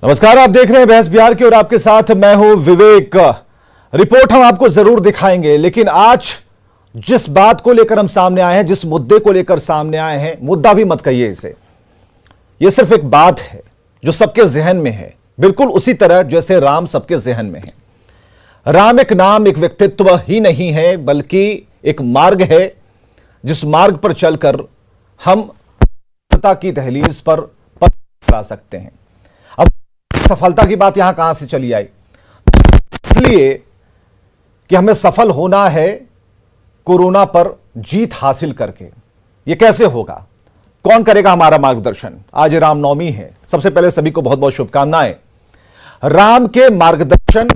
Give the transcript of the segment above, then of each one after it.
नमस्कार, आप देख रहे हैं बहस बिहार की और आपके साथ मैं हूं विवेक। रिपोर्ट हम आपको जरूर दिखाएंगे, लेकिन आज जिस बात को लेकर हम सामने आए हैं, जिस मुद्दे को लेकर सामने आए हैं, मुद्दा भी मत कहिए इसे, यह सिर्फ एक बात है जो सबके जहन में है, बिल्कुल उसी तरह जैसे राम सबके जहन में है। राम एक नाम, एक व्यक्तित्व ही नहीं है, बल्कि एक मार्ग है जिस मार्ग पर चलकर हम सफलता की दहलीज पर पा सकते हैं। अब सफलता की बात यहां कहां से चली आई? इसलिए कि हमें सफल होना है कोरोना पर जीत हासिल करके। यह कैसे होगा? कौन करेगा हमारा मार्गदर्शन? आज रामनवमी है। सबसे पहले सभी को बहुत बहुत शुभकामनाएं। राम के मार्गदर्शन,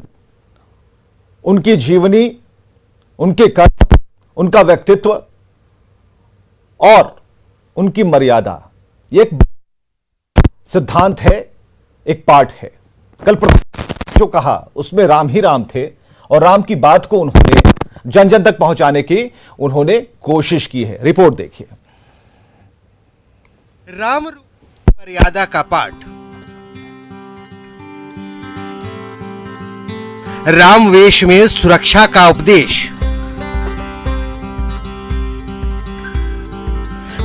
उनकी जीवनी, उनके कर्म, उनका व्यक्तित्व और उनकी मर्यादा, यह एक सिद्धांत है, एक पाठ है। कल जो कहा उसमें राम ही राम थे और राम की बात को उन्होंने जन जन तक पहुंचाने की उन्होंने कोशिश की है। रिपोर्ट देखिए। राम रूप मर्यादा का पाठ। राम वेश में सुरक्षा का उपदेश।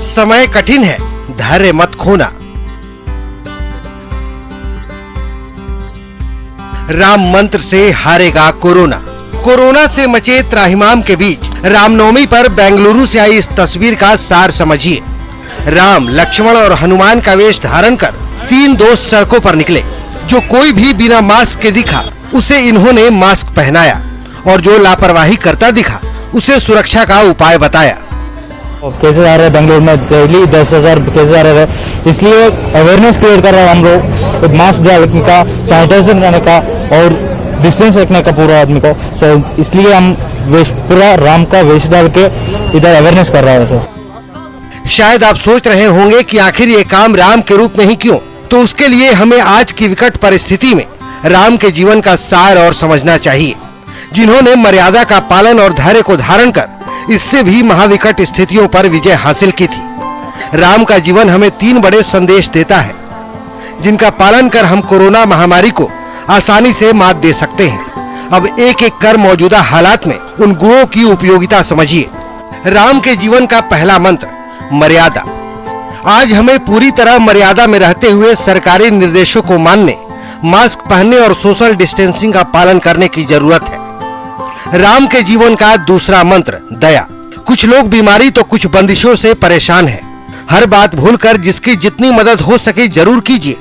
समय कठिन है, धैर्य मत खोना। राम मंत्र से हारेगा कोरोना। कोरोना से मचे त्राहिमाम के बीच रामनवमी पर बेंगलुरु से आई इस तस्वीर का सार समझिए। राम, लक्ष्मण और हनुमान का वेश धारण कर तीन दोस्त सड़कों पर निकले। जो कोई भी बिना मास्क के दिखा उसे इन्होंने मास्क पहनाया और जो लापरवाही करता दिखा उसे सुरक्षा का उपाय बताया। केसेस आ रहे हैं बेंगलुरु में, डेली 10,000 केसेस आ रहे हैं, इसलिए अवेयरनेस क्रिएट कर रहे हैं हम लोग। मास्क डालने का, सैनिटाइजर करने का और डिस्टेंस रखने का पूरा आदमी को। इसलिए हम पूरा राम का वेश डाल के इधर अवेयरनेस कर रहे हैं सर। शायद आप सोच रहे होंगे कि आखिर ये काम राम के रूप में ही क्यों? तो उसके लिए हमें आज की विकट परिस्थिति में राम के जीवन का सार और समझना चाहिए, जिन्होंने मर्यादा का पालन और धैर्य को धारण कर इससे भी महाविकट स्थितियों पर विजय हासिल की थी। राम का जीवन हमें तीन बड़े संदेश देता है, जिनका पालन कर हम कोरोना महामारी को आसानी से मात दे सकते हैं। अब एक एक कर मौजूदा हालात में उन गुणों की उपयोगिता समझिए। राम के जीवन का पहला मंत्र, मर्यादा। आज हमें पूरी तरह मर्यादा में रहते हुए सरकारी निर्देशों को मानने, मास्क पहनने और सोशल डिस्टेंसिंग का पालन करने की जरूरत है। राम के जीवन का दूसरा मंत्र, दया। कुछ लोग बीमारी तो कुछ बंदिशों से परेशान हैं। हर बात भूलकर जिसकी जितनी मदद हो सके जरूर कीजिए।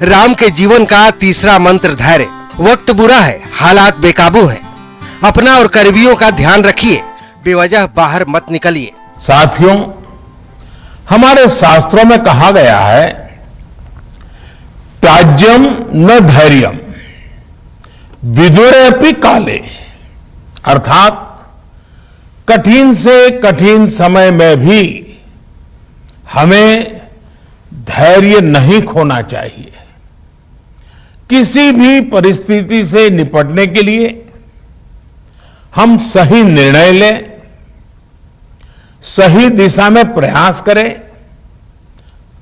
राम के जीवन का तीसरा मंत्र, धैर्य। वक्त बुरा है, हालात बेकाबू हैं। अपना और करीबियों का ध्यान रखिए, बेवजह बाहर मत निकलिए। साथियों, हमारे शास्त्रों में कहा गया है, त्याज्यम न धैर्यम विदुरेऽपि काले, अर्थात कठिन से कठिन समय में भी हमें धैर्य नहीं खोना चाहिए। किसी भी परिस्थिति से निपटने के लिए हम सही निर्णय लें, सही दिशा में प्रयास करें,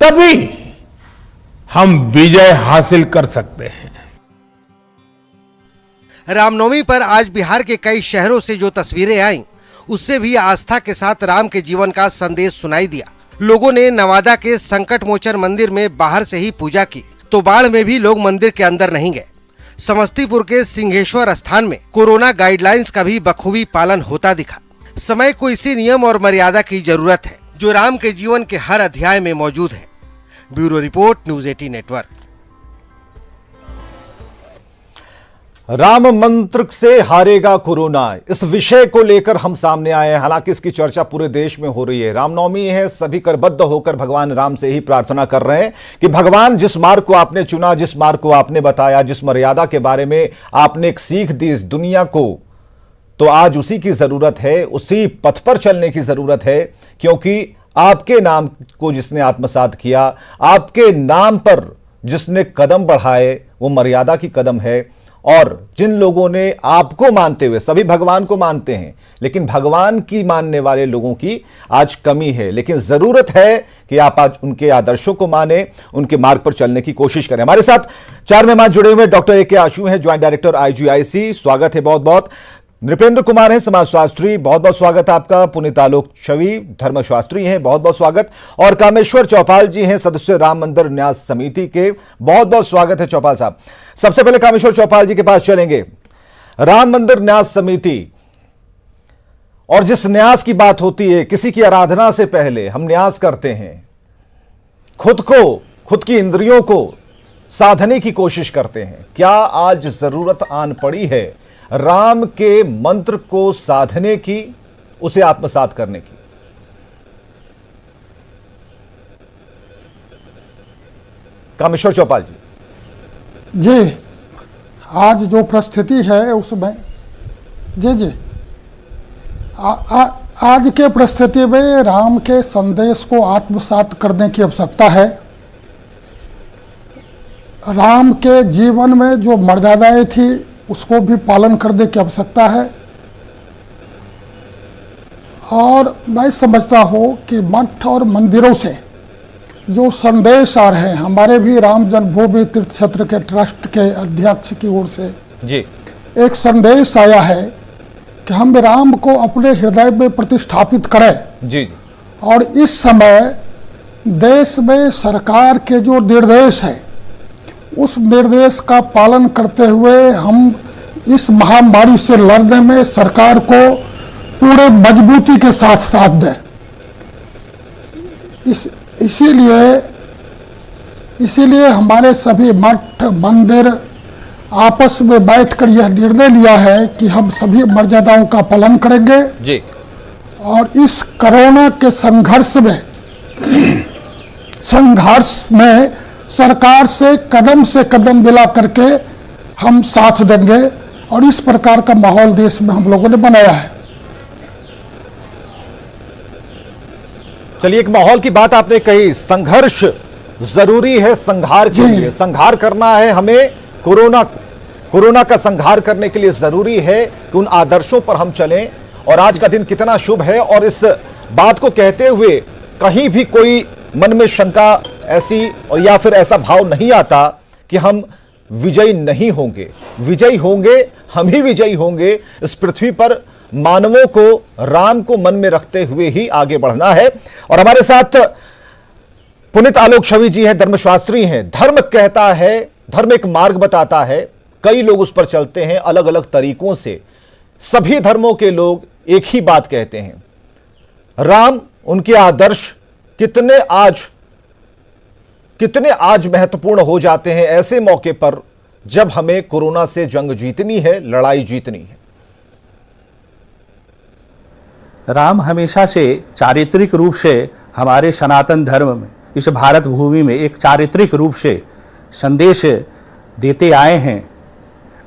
तभी हम विजय हासिल कर सकते हैं। रामनवमी पर आज बिहार के कई शहरों से जो तस्वीरें आईं, उससे भी आस्था के साथ राम के जीवन का संदेश सुनाई दिया। लोगों ने नवादा के संकट मोचन मंदिर में बाहर से ही पूजा की, तो बाढ़ में भी लोग मंदिर के अंदर नहीं गए। समस्तीपुर के सिंहेश्वर स्थान में कोरोना गाइडलाइंस का भी बखूबी पालन होता दिखा। समय को इसी नियम और मर्यादा की जरूरत है, जो राम के जीवन के हर अध्याय में मौजूद है। Bureau report, news 18 network. Ram मंत्र से हारेगा कोरोना, इस विषय को लेकर हम सामने आए हैं। हालांकि इसकी चर्चा पूरे देश में हो रही है। रामनवमी है, सभी करबद्ध होकर भगवान राम से ही प्रार्थना कर रहे हैं कि भगवान, जिस मार्ग को आपने चुना, जिस मार्ग को आपने बताया, जिस मर्यादा के बारे में आपने एक सीख दी इस दुनिया को, तो आज उसी की जरूरत है, उसी पथ पर चलने की जरूरत है। क्योंकि आपके नाम को जिसने आत्मसात किया, आपके नाम पर जिसने कदम बढ़ाए, वो मर्यादा की कदम है और जिन लोगों ने आपको मानते हुए, सभी भगवान को मानते हैं, लेकिन भगवान की मानने वाले लोगों की आज कमी है। लेकिन जरूरत है कि आप आज उनके आदर्शों को माने, उनके मार्ग पर चलने की कोशिश करें। हमारे साथ 4 मेहमान जुड़े हुए, डॉक्टर ए के आशु हैं, ज्वाइंट डायरेक्टर IGIC, स्वागत है बहुत बहुत। नृपेंद्र कुमार हैं, समाजशास्त्री, बहुत बहुत स्वागत है आपका। पुनीत आलोक छवि, धर्मशास्त्री हैं, बहुत बहुत स्वागत। और कामेश्वर चौपाल जी हैं, सदस्य राम मंदिर न्यास समिति के, बहुत बहुत स्वागत है चौपाल साहब। सबसे पहले कामेश्वर चौपाल जी के पास चलेंगे। राम मंदिर न्यास समिति, और जिस न्यास की बात होती है, किसी की आराधना से पहले हम न्यास करते हैं, खुद की इंद्रियों को साधने की कोशिश करते हैं। क्या आज जरूरत आन पड़ी है राम के मंत्र को साधने की, उसे आत्मसात करने की? कामेश्वर चौपाल जी, आज जो परिस्थिति है उसमें जी आज के परिस्थिति में राम के संदेश को आत्मसात करने की आवश्यकता है। राम के जीवन में जो मर्यादाएं थी उसको भी पालन करने की आवश्यकता है। और मैं समझता हूँ कि मठ और मंदिरों से जो संदेश आ रहे हैं, हमारे भी राम जन्मभूमि तीर्थ क्षेत्र के ट्रस्ट के अध्यक्ष की ओर से जी एक संदेश आया है कि हम राम को अपने हृदय में प्रतिष्ठापित करें। जी और इस समय देश में सरकार के जो निर्देश है उस निर्देश का पालन करते हुए हम इस महामारी से लड़ने में सरकार को पूरे मजबूती के साथ साथ दें। इसीलिए हमारे सभी मठ मंदिर आपस में बैठकर यह निर्णय लिया है कि हम सभी मर्यादाओं का पालन करेंगे जी। और इस कोरोना के संघर्ष में सरकार से कदम मिला करके हम साथ देंगे। और इस प्रकार का माहौल देश में हम लोगों ने बनाया है। चलिए, एक माहौल की बात आपने कही, संघर्ष जरूरी है संहार के लिए, संहार करना है हमें। कोरोना का संहार करने के लिए जरूरी है कि उन आदर्शों पर हम चलें। और आज का दिन कितना शुभ है, और इस बात को कहते हुए कहीं भी कोई मन में शंका ऐसी और या फिर ऐसा भाव नहीं आता कि हम विजयी नहीं होंगे। विजयी होंगे, हम ही विजयी होंगे। इस पृथ्वी पर मानवों को, राम को मन में रखते हुए ही आगे बढ़ना है। और हमारे साथ पुनीत आलोक छवि जी हैं, धर्मशास्त्री हैं। धर्म कहता है, धर्म एक मार्ग बताता है, कई लोग उस पर चलते हैं अलग अलग तरीकों से। सभी धर्मों के लोग एक ही बात कहते हैं, राम, उनके आदर्श कितने आज महत्वपूर्ण हो जाते हैं ऐसे मौके पर जब हमें कोरोना से जंग जीतनी है, लड़ाई जीतनी है। राम हमेशा से चारित्रिक रूप से हमारे सनातन धर्म में, इस भारत भूमि में एक चारित्रिक रूप से संदेश देते आए हैं।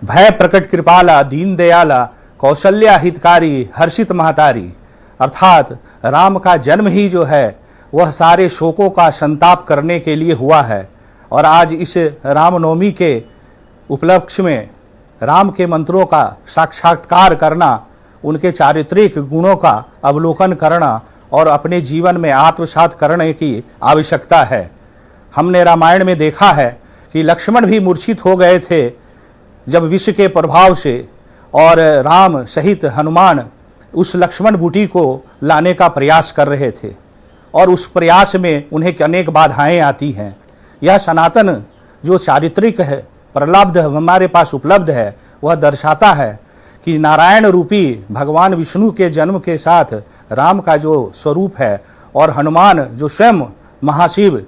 भय प्रकट कृपाला, दीन दयाला, कौशल्या हितकारी, हर्षित महतारी। अर्थात राम का जन्म ही जो है वह सारे शोकों का संताप करने के लिए हुआ है। और आज इस रामनवमी के उपलक्ष्य में राम के मंत्रों का साक्षात्कार करना, उनके चारित्रिक गुणों का अवलोकन करना और अपने जीवन में आत्मसात करने की आवश्यकता है। हमने रामायण में देखा है कि लक्ष्मण भी मूर्छित हो गए थे जब विष के प्रभाव से, और राम सहित हनुमान उस लक्ष्मण बूटी को लाने का प्रयास कर रहे थे, और उस प्रयास में उन्हें अनेक बाधाएं आती हैं। यह सनातन जो चारित्रिक है प्रलब्ध हमारे पास उपलब्ध है, वह दर्शाता है कि नारायण रूपी भगवान विष्णु के जन्म के साथ राम का जो स्वरूप है, और हनुमान जो स्वयं महाशिव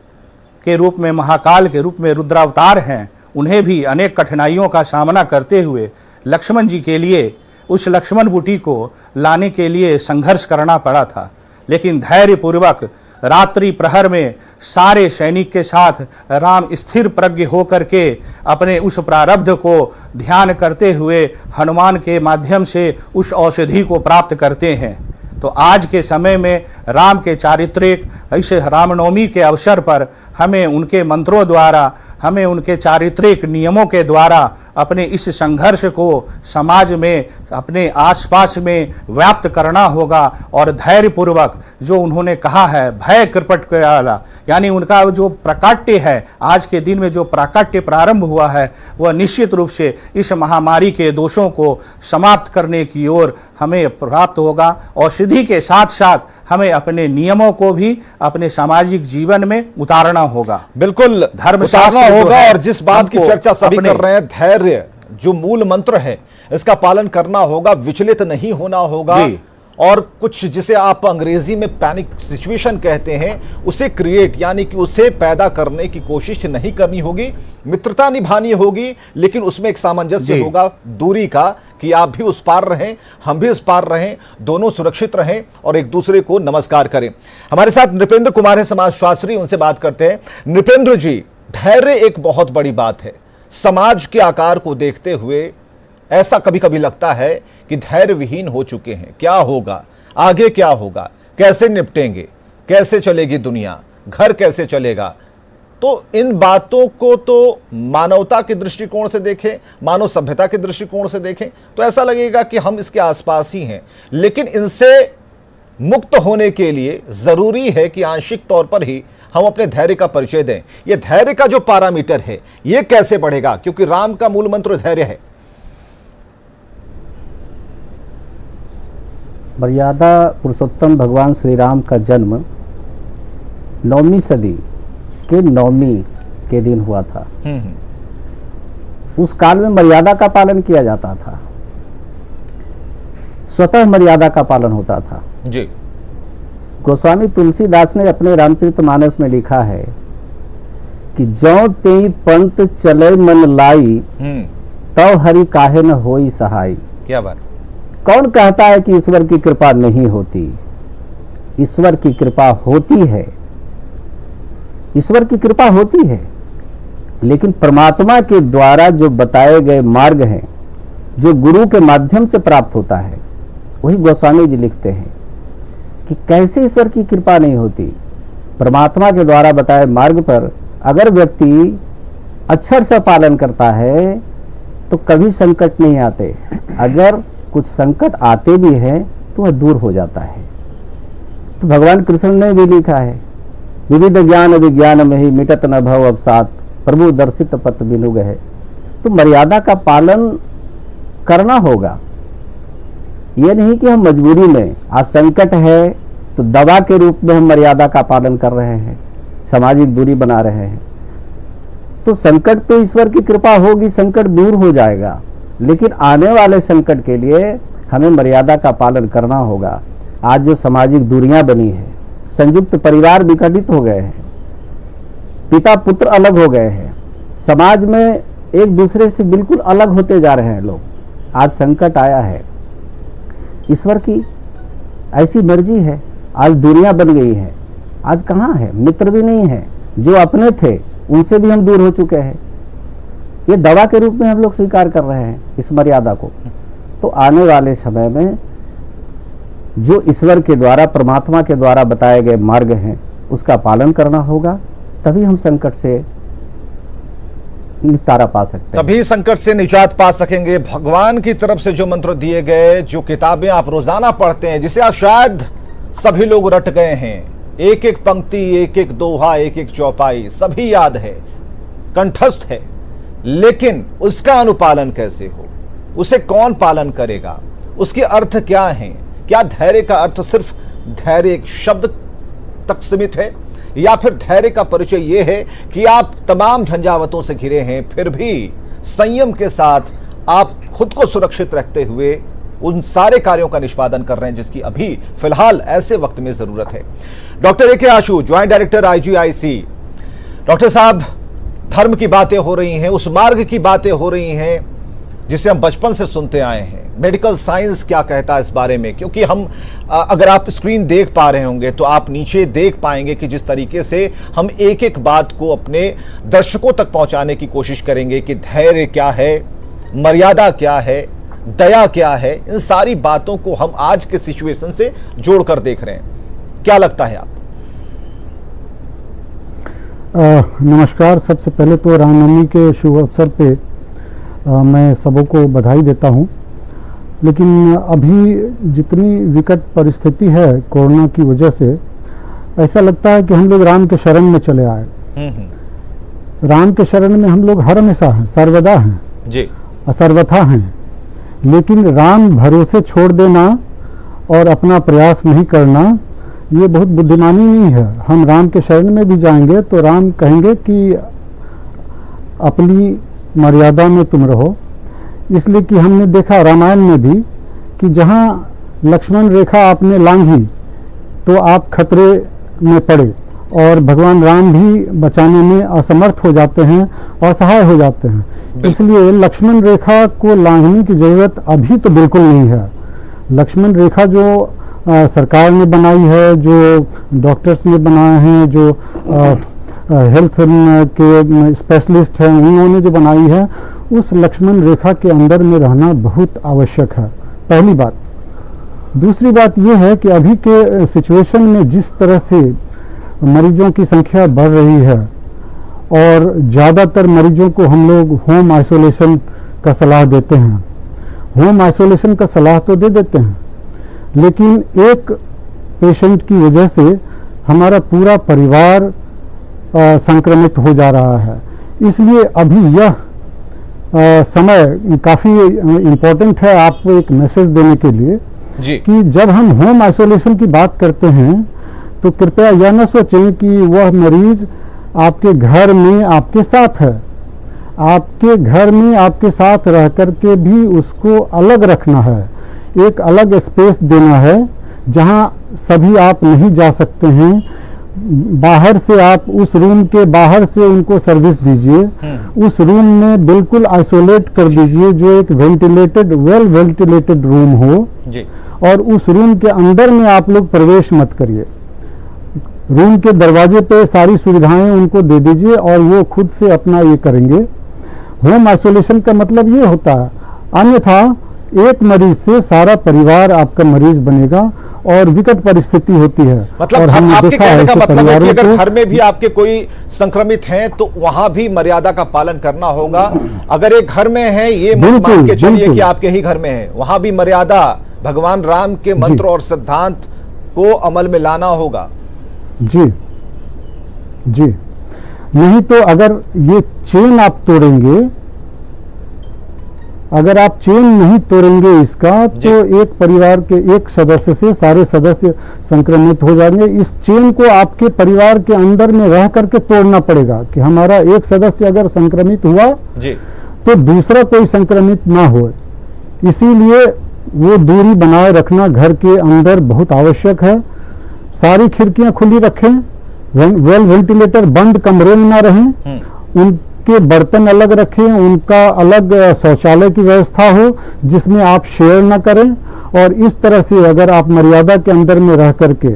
के रूप में, महाकाल के रूप में रुद्रावतार हैं, उन्हें भी अनेक कठिनाइयों का सामना करते हुए लक्ष्मण जी के लिए उस लक्ष्मण बूटी को लाने के लिए संघर्ष करना पड़ा था। लेकिन धैर्यपूर्वक रात्रि प्रहर में सारे सैनिक के साथ राम स्थिर प्रज्ञ होकर के अपने उस प्रारब्ध को ध्यान करते हुए हनुमान के माध्यम से उस औषधि को प्राप्त करते हैं। तो आज के समय में राम के चारित्रिक, ऐसे रामनवमी के अवसर पर हमें उनके मंत्रों द्वारा, हमें उनके चारित्रिक नियमों के द्वारा अपने इस संघर्ष को समाज में, अपने आसपास में व्याप्त करना होगा और धैर्यपूर्वक जो उन्होंने कहा है भय कृपट वाला, यानी उनका जो प्राकट्य है, आज के दिन में जो प्राकट्य प्रारंभ हुआ है वह निश्चित रूप से इस महामारी के दोषों को समाप्त करने की ओर हमें प्राप्त होगा और सिद्धि के साथ साथ हमें अपने नियमों को भी अपने सामाजिक जीवन में उतारना होगा। बिल्कुल धर्मशास्त्र जो होगा। है, और जिस बात की हमको चर्चा सभी अपने- कर रहे हैं, धैर्य जो मूल मंत्र है इसका पालन करना होगा, विचलित नहीं होना होगा जी। और कुछ जिसे आप अंग्रेजी में पैनिक सिचुएशन कहते हैं उसे क्रिएट यानी कि उसे पैदा करने की कोशिश नहीं करनी होगी। मित्रता निभानी होगी, लेकिन उसमें एक सामंजस्य जी। होगा दूरी का, कि आप भी उस पार रहें, हम भी उस पार रहें, दोनों सुरक्षित रहें और एक दूसरे को नमस्कार करें। हमारे साथ नृपेंद्र कुमार है, समाजशास्त्री, उनसे बात करते हैं। नृपेंद्र जी, धैर्य एक बहुत बड़ी बात है। समाज के आकार को देखते हुए ऐसा कभी कभी लगता है कि धैर्य विहीन हो चुके हैं। क्या होगा आगे, क्या होगा, कैसे निपटेंगे, कैसे चलेगी दुनिया, घर कैसे चलेगा? तो इन बातों को तो मानवता के दृष्टिकोण से देखें, मानव सभ्यता के दृष्टिकोण से देखें तो ऐसा लगेगा कि हम इसके आसपास ही हैं। लेकिन इनसे मुक्त होने के लिए जरूरी है कि आंशिक तौर पर ही हम अपने धैर्य का परिचय दें। यह धैर्य का जो पैरामीटर है यह कैसे बढ़ेगा, क्योंकि राम का मूल मंत्र धैर्य है। मर्यादा पुरुषोत्तम भगवान श्री राम का जन्म 9वीं सदी के 9वीं के दिन हुआ था। उस काल में मर्यादा का पालन किया जाता था, स्वतः मर्यादा का पालन होता था जी। गोस्वामी तुलसीदास ने अपने रामचरितमानस में लिखा है कि जौ तेई पंत चले मन लाई, तव हरि काहे न होई सहाय। क्या बात। कौन कहता है कि ईश्वर की कृपा नहीं होती? ईश्वर की कृपा होती है, ईश्वर की कृपा होती है, लेकिन परमात्मा के द्वारा जो बताए गए मार्ग हैं, जो गुरु के माध्यम से प्राप्त होता है, वही गोस्वामी जी लिखते हैं कि कैसे ईश्वर की कृपा नहीं होती। परमात्मा के द्वारा बताए मार्ग पर अगर व्यक्ति अक्षर से पालन करता है तो कभी संकट नहीं आते। अगर कुछ संकट आते भी हैं तो वह दूर हो जाता है। तो भगवान कृष्ण ने भी लिखा है, विविध ज्ञान विज्ञान में ही मिटत न भव अवसात, प्रभु दर्शित पत बिनु गए। तो मर्यादा का पालन करना होगा। यह नहीं कि हम मजबूरी में, आज संकट है तो दवा के रूप में हम मर्यादा का पालन कर रहे हैं, सामाजिक दूरी बना रहे हैं। तो संकट तो ईश्वर की कृपा होगी, संकट दूर हो जाएगा, लेकिन आने वाले संकट के लिए हमें मर्यादा का पालन करना होगा। आज जो सामाजिक दूरियां बनी है, संयुक्त परिवार विघटित हो गए हैं, पिता पुत्र अलग हो गए हैं, समाज में एक दूसरे से बिल्कुल अलग होते जा रहे हैं लोग। आज संकट आया है, ईश्वर की ऐसी मर्जी है, आज दूरियां बन गई हैं। आज कहाँ है, मित्र भी नहीं है, जो अपने थे उनसे भी हम दूर हो चुके हैं। ये दवा के रूप में हम लोग स्वीकार कर रहे हैं इस मर्यादा को। तो आने वाले समय में जो ईश्वर के द्वारा, परमात्मा के द्वारा बताए गए मार्ग हैं, उसका पालन करना होगा, तभी हम संकट से निपटारा पा सकते हैं। तभी संकट से निजात पा सकेंगे। भगवान की तरफ से जो मंत्र दिए गए, जो किताबें आप रोजाना पढ़ते हैं, जिसे आप शायद सभी लोग रट गए हैं, एक एक पंक्ति, एक एक दोहा, एक एक चौपाई सभी याद है, कंठस्थ है, लेकिन उसका अनुपालन कैसे हो, उसे कौन पालन करेगा, उसके अर्थ क्या हैं? क्या धैर्य का अर्थ सिर्फ धैर्य एक शब्द तक सीमित है, या फिर धैर्य का परिचय यह है कि आप तमाम झंझावतों से घिरे हैं, फिर भी संयम के साथ आप खुद को सुरक्षित रखते हुए उन सारे कार्यों का निष्पादन कर रहे हैं जिसकी अभी फिलहाल ऐसे वक्त में जरूरत है। डॉक्टर ए के आशु, ज्वाइंट डायरेक्टर IGIC। डॉक्टर साहब, धर्म की बातें हो रही हैं, उस मार्ग की बातें हो रही हैं जिसे हम बचपन से सुनते आए हैं। मेडिकल साइंस क्या कहता है इस बारे में? क्योंकि हम, अगर आप स्क्रीन देख पा रहे होंगे तो आप नीचे देख पाएंगे कि जिस तरीके से हम एक एक बात को अपने दर्शकों तक पहुंचाने की कोशिश करेंगे कि धैर्य क्या है, मर्यादा क्या है, दया क्या है, इन सारी बातों को हम आज के सिचुएशन से जोड़कर देख रहे हैं। क्या लगता है आप? नमस्कार। सबसे पहले तो रामनवमी के शुभ अवसर पे मैं सबको बधाई देता हूं। लेकिन अभी जितनी विकट परिस्थिति है कोरोना की वजह से, ऐसा लगता है कि हम लोग राम के शरण में चले आए। राम के शरण में हम लोग हर हमेशा हैं, सर्वदा हैं जी, सर्वथा हैं। लेकिन राम भरोसे छोड़ देना और अपना प्रयास नहीं करना, ये बहुत बुद्धिमानी नहीं है। हम राम के शरण में भी जाएंगे तो राम कहेंगे कि अपनी मर्यादा में तुम रहो। इसलिए कि हमने देखा रामायण में भी कि जहाँ लक्ष्मण रेखा आपने लांघी तो आप खतरे में पड़े और भगवान राम भी बचाने में असमर्थ हो जाते हैं, असहाय हो जाते हैं। इसलिए लक्ष्मण रेखा को लांघने की जरूरत अभी तो बिल्कुल नहीं है। लक्ष्मण रेखा जो सरकार ने बनाई है, जो डॉक्टर्स ने बनाए हैं, जो हेल्थ के स्पेशलिस्ट हैं, उन्होंने जो बनाई है, उस लक्ष्मण रेखा के अंदर में रहना बहुत आवश्यक है, पहली बात। दूसरी बात यह है कि अभी के सिचुएशन में जिस तरह से मरीजों की संख्या बढ़ रही है और ज़्यादातर मरीजों को हम लोग होम आइसोलेशन का सलाह देते हैं। होम आइसोलेशन का सलाह तो दे देते हैं, लेकिन एक पेशेंट की वजह से हमारा पूरा परिवार संक्रमित हो जा रहा है। इसलिए अभी यह समय काफ़ी इम्पोर्टेंट है आपको एक मैसेज देने के लिए जी। कि जब हम होम आइसोलेशन की बात करते हैं तो कृपया यह न सोचें कि वह मरीज आपके घर में आपके साथ है। आपके घर में आपके साथ रह कर के भी उसको अलग रखना है, एक अलग स्पेस देना है जहां सभी आप नहीं जा सकते हैं। बाहर से आप उस रूम के बाहर से उनको सर्विस दीजिए, उस रूम में बिल्कुल आइसोलेट कर दीजिए, जो एक वेंटिलेटेड, वेल वेंटिलेटेड रूम हो जी। और उस रूम के अंदर में आप लोग प्रवेश मत करिए। रूम के दरवाजे पे सारी सुविधाएं उनको दे दीजिए और वो खुद से अपना ये करेंगे। होम आइसोलेशन का मतलब ये होता है, अन्यथा एक मरीज से सारा परिवार आपका मरीज बनेगा और विकट परिस्थिति होती है। मतलब और हमने आपके देखा कहने का ऐसे मतलब है कि परिवारों अगर को- घर में भी आपके कोई संक्रमित हैं तो वहां भी मर्यादा का पालन करना होगा। अगर एक घर में है, ये मत बिल्कुल, मान के चलिए बिल्कुल। कि आपके ही घर में है, वहां भी मर्यादा भगवान राम के मंत्र और सिद्धांत को अमल में लाना होगा। जी जी, नहीं तो अगर ये चेन आप तोड़ेंगे, अगर आप चेन नहीं तोड़ेंगे इसका, तो एक परिवार के एक सदस्य से सारे सदस्य संक्रमित हो जाएंगे। इस चेन को आपके परिवार के अंदर में रह करके तोड़ना पड़ेगा कि हमारा एक सदस्य अगर संक्रमित हुआ जी। तो दूसरा कोई संक्रमित ना हो। इसीलिए वो दूरी बनाए रखना घर के अंदर बहुत आवश्यक है। सारी खिड़कियां खुली रखें, वेल वेंटिलेटर बंद कमरे में ना रहें, उनके बर्तन अलग रखें, उनका अलग शौचालय की व्यवस्था हो जिसमें आप शेयर ना करें। और इस तरह से अगर आप मर्यादा के अंदर में रह करके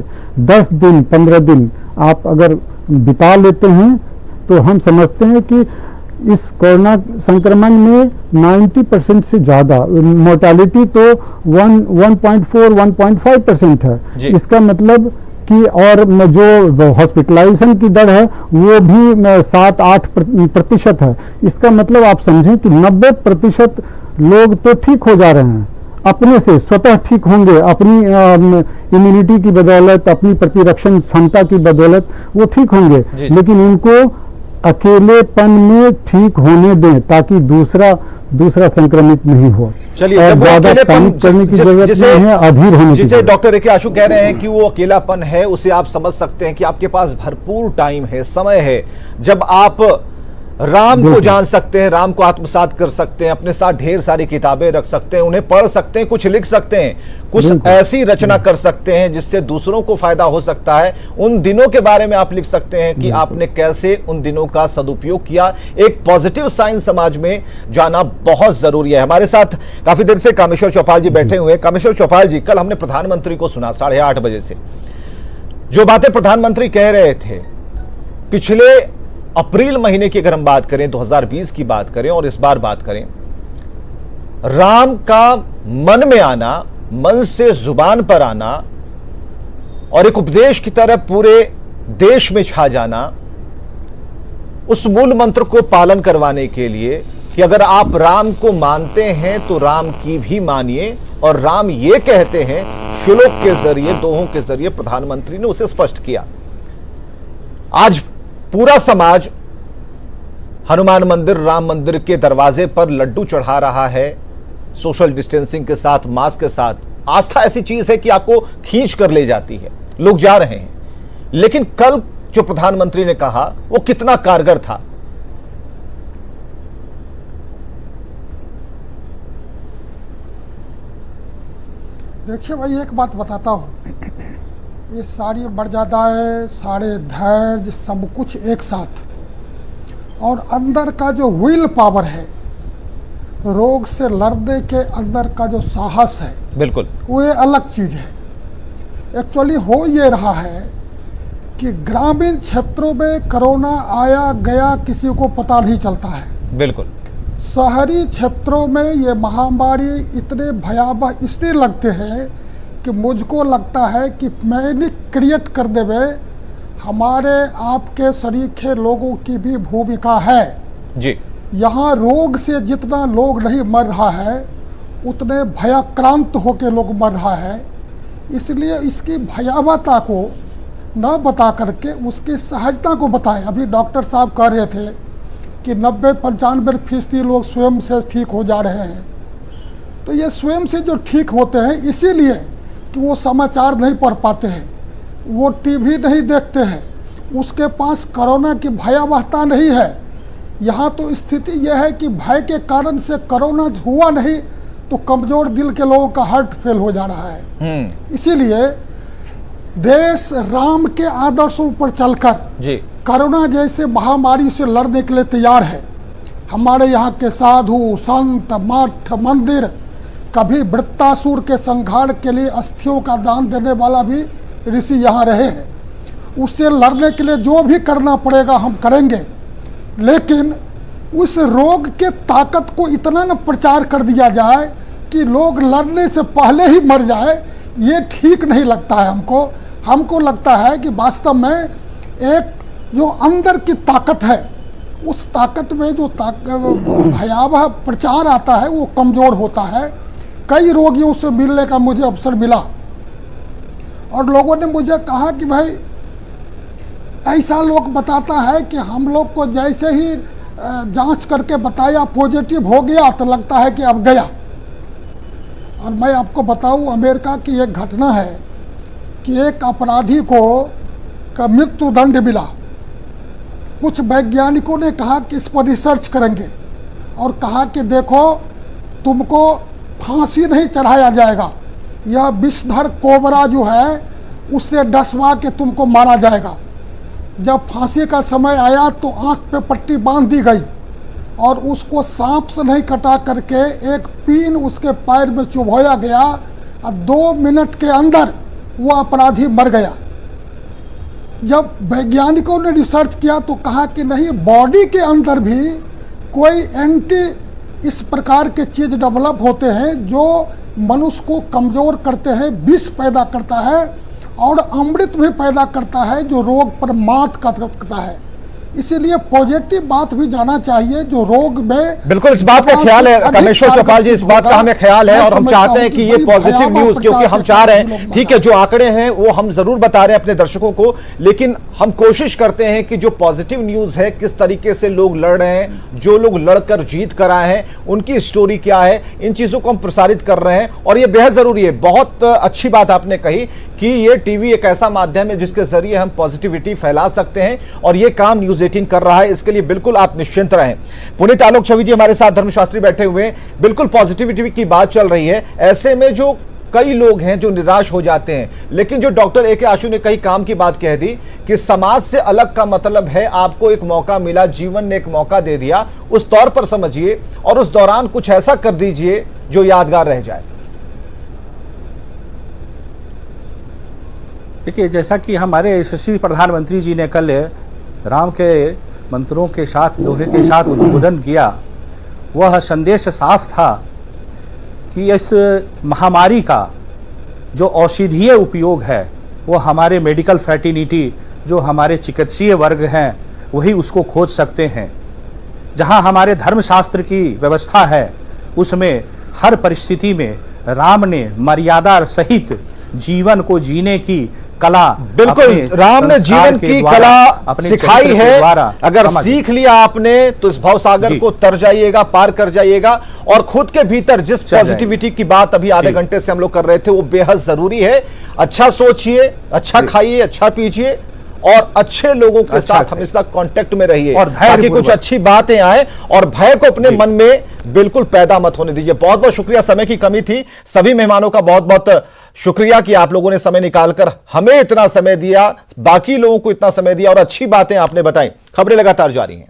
10 दिन 15 दिन आप अगर बिता लेते हैं तो हम समझते हैं कि इस कोरोना संक्रमण में 90% से ज़्यादा मोर्टालिटी तो 1.4-1.5% है। जी। इसका मतलब कि और जो हॉस्पिटलाइजेशन की दर है वो भी 7-8% है। इसका मतलब आप समझें कि 90% लोग तो ठीक हो जा रहे हैं, अपने से स्वतः ठीक होंगे, अपनी इम्यूनिटी की बदौलत, अपनी प्रतिरक्षण क्षमता की बदौलत वो ठीक होंगे। जी। लेकिन उनको अकेलेपन में ठीक होने दें ताकि दूसरा संक्रमित नहीं हो। चलिए, और जब वो ज्यादा अकेलेपन पैनिक करने की जरूरत नहीं है, अधीर होने की जिसे जरूरत। डॉक्टर ए के आशु कह रहे हैं कि वो अकेलापन है, उसे आप समझ सकते हैं कि आपके पास भरपूर टाइम है, समय है, जब आप राम को जान सकते हैं, राम को आत्मसात कर सकते हैं, अपने साथ ढेर सारी किताबें रख सकते हैं, उन्हें पढ़ सकते हैं, कुछ लिख सकते हैं, कुछ ऐसी रचना कर सकते हैं जिससे दूसरों को फायदा हो सकता है। उन दिनों के बारे में आप लिख सकते हैं कि आपने कैसे उन दिनों का सदुपयोग किया। एक पॉजिटिव साइन समाज में जाना बहुत जरूरी है। हमारे साथ काफी देर से कामेश्वर चौपाल जी बैठे हुए हैं। कामेश्वर चौपाल जी, कल हमने प्रधानमंत्री को सुना 8:30 बजे से, जो बातें प्रधानमंत्री कह रहे थे पिछले अप्रैल महीने की अगर हम बात करें, 2020 की बात करें और इस बार बात करें, राम का मन में आना, मन से जुबान पर आना और एक उपदेश की तरह पूरे देश में छा जाना, उस मूल मंत्र को पालन करवाने के लिए कि अगर आप राम को मानते हैं तो राम की भी मानिए, और राम ये कहते हैं श्लोक के जरिए, दोहों के जरिए प्रधानमंत्री ने उसे स्पष्ट किया। आज पूरा समाज हनुमान मंदिर, राम मंदिर के दरवाजे पर लड्डू चढ़ा रहा है, सोशल डिस्टेंसिंग के साथ, मास्क के साथ। आस्था ऐसी चीज है कि आपको खींच कर ले जाती है। लोग जा रहे हैं, लेकिन कल जो प्रधानमंत्री ने कहा वो कितना कारगर था। देखिए भाई, एक बात बताता हूँ, ये सारी मर्यादाएं, सारे धैर्य, सब कुछ एक साथ, और अंदर का जो विल पावर है, रोग से लड़ने के अंदर का जो साहस है, बिल्कुल वो ये अलग चीज़ है। एक्चुअली हो ये रहा है कि ग्रामीण क्षेत्रों में कोरोना आया गया किसी को पता नहीं चलता है। बिल्कुल। शहरी क्षेत्रों में ये महामारी इतने भयावह इसलिए लगते हैं कि मुझको लगता है कि पैनिक क्रिएट करने में हमारे आपके सरीखे लोगों की भी भूमिका है जी। यहाँ रोग से जितना लोग नहीं मर रहा है, उतने भयाक्रांत होकर लोग मर रहा है। इसलिए इसकी भयावहता को न बता करके उसकी सहजता को बताएं। अभी डॉक्टर साहब कह रहे थे कि 90-95% लोग स्वयं से ठीक हो जा रहे हैं। तो ये स्वयं से जो ठीक होते हैं इसीलिए कि वो समाचार नहीं पढ़ पाते हैं, वो टीवी नहीं देखते हैं, उसके पास कोरोना की भयावहता नहीं है। यहाँ तो स्थिति यह है कि भय के कारण से कोरोना हुआ नहीं तो कमजोर दिल के लोगों का हार्ट फेल हो जा रहा है। इसीलिए देश राम के आदर्शों पर चलकर जी कोरोना जैसे महामारी से लड़ने के लिए तैयार है। हमारे यहाँ के साधु संत, मठ, मंदिर, कभी वृत्तासुर के संहार के लिए अस्थियों का दान देने वाला भी ऋषि यहाँ रहे हैं। उससे लड़ने के लिए जो भी करना पड़ेगा हम करेंगे, लेकिन उस रोग के ताकत को इतना न प्रचार कर दिया जाए कि लोग लड़ने से पहले ही मर जाए, ये ठीक नहीं लगता है हमको लगता है कि वास्तव में एक जो अंदर की ताकत है, उस ताकत में जो भयावह प्रचार आता है वो कमज़ोर होता है। कई रोगियों से मिलने का मुझे अवसर मिला और लोगों ने मुझे कहा कि भाई ऐसा लोग बताता है कि हम लोग को जैसे ही जांच करके बताया पॉजिटिव हो गया तो लगता है कि अब गया। और मैं आपको बताऊं, अमेरिका की एक घटना है कि एक अपराधी को का मृत्यु दंड मिला। कुछ वैज्ञानिकों ने कहा कि इस पर रिसर्च करेंगे और कहा कि देखो, तुमको फांसी नहीं चढ़ाया जाएगा, यह विषधर कोबरा जो है उससे डसवा के तुमको मारा जाएगा। जब फांसी का समय आया तो आंख पे पट्टी बांध दी गई और उसको सांप से नहीं कटा करके एक पीन उसके पैर में चुभोया गया और 2 मिनट के अंदर वो अपराधी मर गया। जब वैज्ञानिकों ने रिसर्च किया तो कहा कि नहीं, बॉडी के अंदर भी कोई एंटी इस प्रकार के चीज़ डेवलप होते हैं जो मनुष्य को कमज़ोर करते हैं, विष पैदा करता है और अमृत भी पैदा करता है जो रोग पर मात करता है। इसीलिए पॉजिटिव बात भी जाना चाहिए जो रोग में। बिल्कुल, इस बात का ख्याल है कामेश्वर चौपाल जी, इस बात का हमें ख्याल है और हम चाहते हैं कि ये पॉजिटिव न्यूज, क्योंकि हम चाह रहे हैं, ठीक है, जो आंकड़े हैं वो हम जरूर बता रहे हैं अपने दर्शकों को, लेकिन हम कोशिश करते हैं कि जो पॉजिटिव न्यूज है, किस तरीके से लोग लड़ रहे हैं, जो लोग लड़कर जीत कर आए हैं, उनकी स्टोरी क्या है, इन चीजों को हम प्रसारित कर रहे हैं और ये बेहद जरूरी है। बहुत अच्छी बात आपने कही कि ये टीवी एक ऐसा माध्यम है जिसके जरिए हम पॉजिटिविटी फैला सकते हैं और ये काम न्यूज 18 कर रहा है, इसके लिए बिल्कुल आप निश्चिंत रहें। पुनीत आलोक छवि जी हमारे साथ, धर्मशास्त्री बैठे हुए हैं, बिल्कुल पॉजिटिविटी की बात चल रही है। ऐसे में जो कई लोग हैं जो निराश हो जाते हैं, लेकिन जो डॉक्टर ए के आशु ने कई काम की बात कह दी कि समाज से अलग का मतलब है आपको एक मौका मिला, जीवन ने एक मौका दे दिया, उस तौर पर समझिए और उस दौरान कुछ ऐसा कर दीजिए जो यादगार रह जाए। देखिए, जैसा कि हमारे यशस्वी प्रधानमंत्री जी ने कल राम के मंत्रों के साथ, दोहे के साथ उद्बोधन किया, वह संदेश साफ था कि इस महामारी का जो औषधीय उपयोग है वो हमारे मेडिकल फ्रेटर्निटी, जो हमारे चिकित्सीय वर्ग हैं, वही उसको खोज सकते हैं। जहां हमारे धर्मशास्त्र की व्यवस्था है उसमें हर परिस्थिति में राम ने मर्यादा सहित जीवन को जीने की कला, बिल्कुल राम ने जीवन की कला सिखाई है। अगर समझ सीख लिया आपने तो इस भवसागर को तर जाइएगा, पार कर जाइएगा और खुद के भीतर जिस पॉजिटिविटी की बात अभी आधे घंटे से हम लोग कर रहे थे वो बेहद जरूरी है। अच्छा सोचिए, अच्छा खाइए, अच्छा पीजिए और अच्छे लोगों के साथ हमेशा कांटेक्ट में रहिए और ताकि कुछ अच्छी बातें आए और भय को अपने मन में बिल्कुल पैदा मत होने दीजिए। बहुत बहुत शुक्रिया, समय की कमी थी। सभी मेहमानों का बहुत बहुत शुक्रिया कि आप लोगों ने समय निकालकर हमें इतना समय दिया, बाकी लोगों को इतना समय दिया और अच्छी बातें आपने बताई। खबरें लगातार जारी हैं।